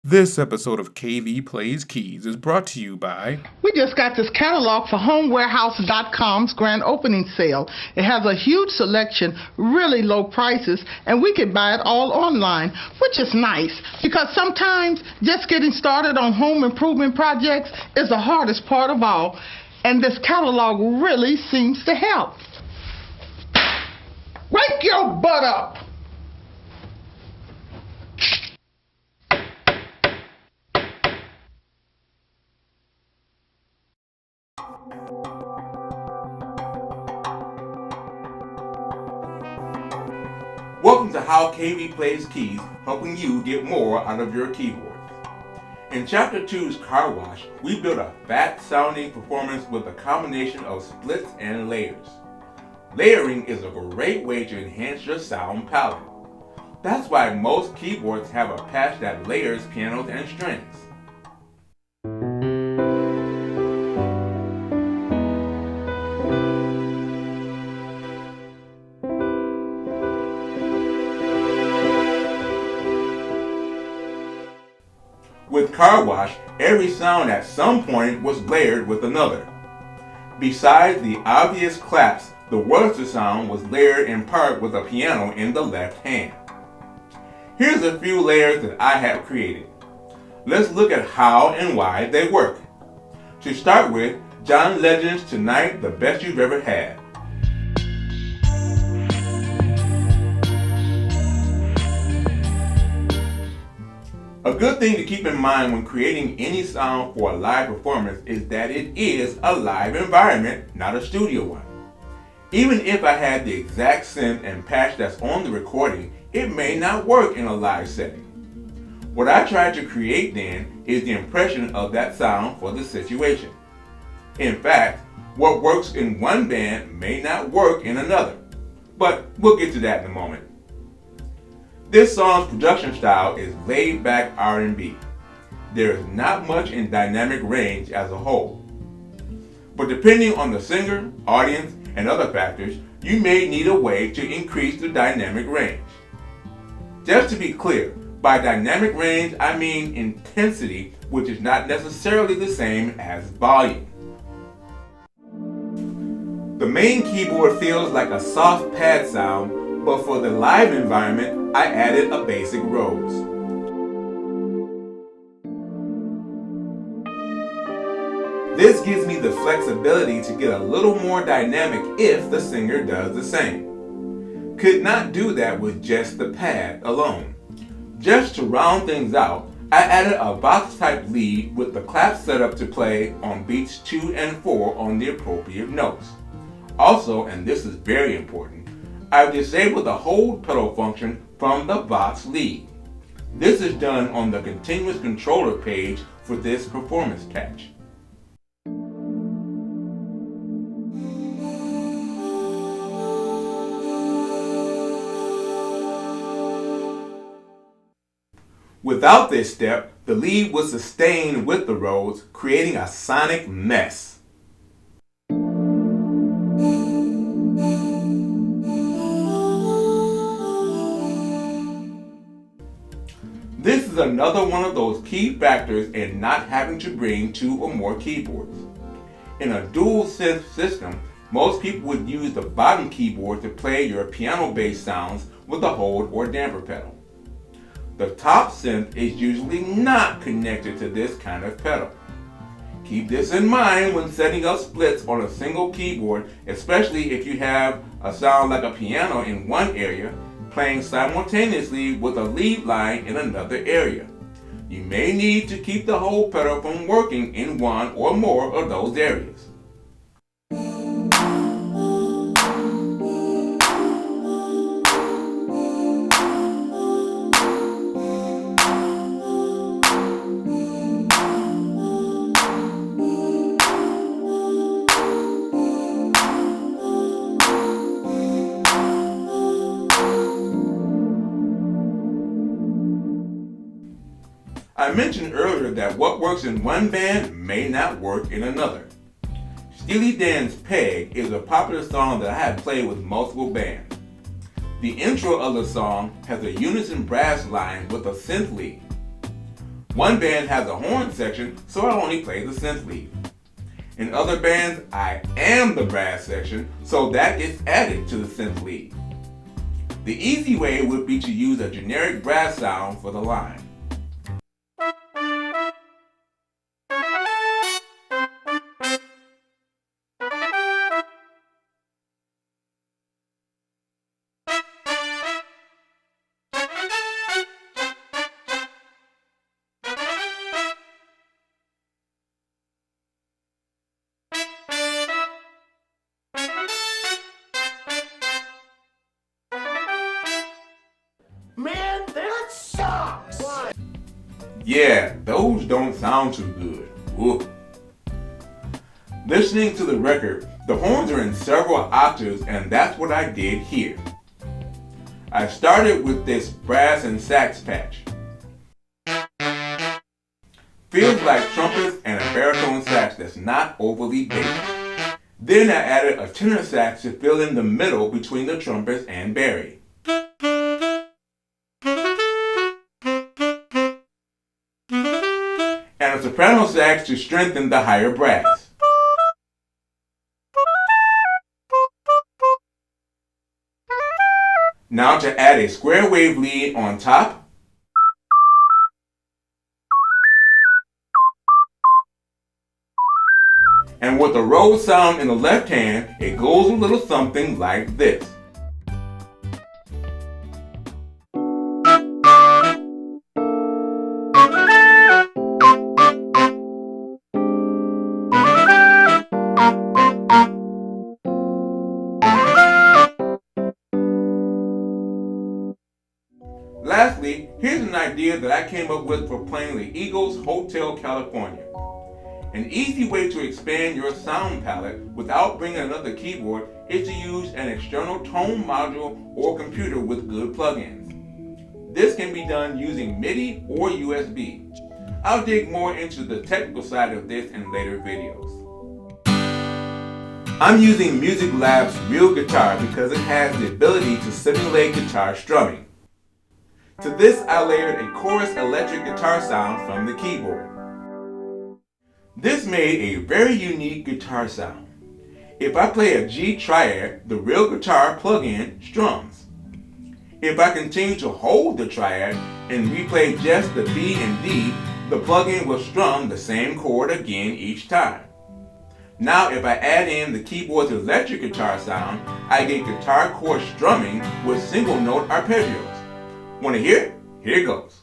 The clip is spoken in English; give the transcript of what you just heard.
This episode of KV Plays Keys is brought to you by... We just got this catalog for HomeWarehouse.com's grand opening sale. It has a huge selection, really low prices, and we can buy it all online, which is nice because sometimes just getting started on home improvement projects is the hardest part of all, and this catalog really seems to help. Wake your butt up! Welcome to How KV Plays Keys, helping you get more out of your keyboards. In Chapter 2's Car Wash, we built a fat-sounding performance with a combination of splits and layers. Layering is a great way to enhance your sound palette. That's why most keyboards have a patch that layers pianos and strings. With Car Wash, every sound at some point was layered with another. Besides the obvious claps, the Wurlitzer sound was layered in part with a piano in the left hand. Here's a few layers that I have created. Let's look at how and why they work. To start with, John Legend's Tonight, the Best You've Ever Had. A good thing to keep in mind when creating any sound for a live performance is that it is a live environment, not a studio one. Even if I had the exact synth and patch that's on the recording, it may not work in a live setting. What I tried to create then is the impression of that sound for the situation. In fact, what works in one band may not work in another, but we'll get to that in a moment. This song's production style is laid-back R&B. There is not much in dynamic range as a whole. But depending on the singer, audience, and other factors, you may need a way to increase the dynamic range. Just to be clear, by dynamic range I mean intensity, which is not necessarily the same as volume. The main keyboard feels like a soft pad sound, but for the live environment, I added a basic Rhodes. This gives me the flexibility to get a little more dynamic if the singer does the same. Could not do that with just the pad alone. Just to round things out, I added a box-type lead with the clap set up to play on beats 2 and 4 on the appropriate notes. Also, and this is very important, I've disabled the hold pedal function from the box lead. This is done on the continuous controller page for this performance patch. Without this step, the lead would sustain with the Rhodes, creating a sonic mess. This is another one of those key factors in not having to bring 2 or more keyboards. In a dual synth system, most people would use the bottom keyboard to play your piano-based sounds with a hold or damper pedal. The top synth is usually not connected to this kind of pedal. Keep this in mind when setting up splits on a single keyboard, especially if you have a sound like a piano in one area, playing simultaneously with a lead line in another area. You may need to keep the hold pedal from working in one or more of those areas. I mentioned earlier that what works in one band may not work in another. Steely Dan's Peg is a popular song that I have played with multiple bands. The intro of the song has a unison brass line with a synth lead. One band has a horn section, so I only play the synth lead. In other bands, I am the brass section, so that gets added to the synth lead. The easy way would be to use a generic brass sound for the line. Man, that sucks! Yeah, those don't sound too good. Whoop. Listening to the record, the horns are in several octaves, and that's what I did here. I started with this brass and sax patch. Feels like trumpets and a baritone sax that's not overly bass. Then I added a tenor sax to fill in the middle between the trumpets and bari. And a soprano sax to strengthen the higher brass. Now to add a square wave lead on top. And with the Rhodes sound in the left hand, it goes a little something like this. Lastly, here's an idea that I came up with for playing the Eagles Hotel California. An easy way to expand your sound palette without bringing another keyboard is to use an external tone module or computer with good plugins. This can be done using MIDI or USB. I'll dig more into the technical side of this in later videos. I'm using Music Lab's real guitar because it has the ability to simulate guitar strumming. To this, I layered a chorus electric guitar sound from the keyboard. This made a very unique guitar sound. If I play a G triad, the real guitar plug-in strums. If I continue to hold the triad and replay just the B and D, the plug-in will strum the same chord again each time. Now if I add in the keyboard's electric guitar sound, I get guitar chord strumming with single note arpeggios. Want to hear it? Here it goes.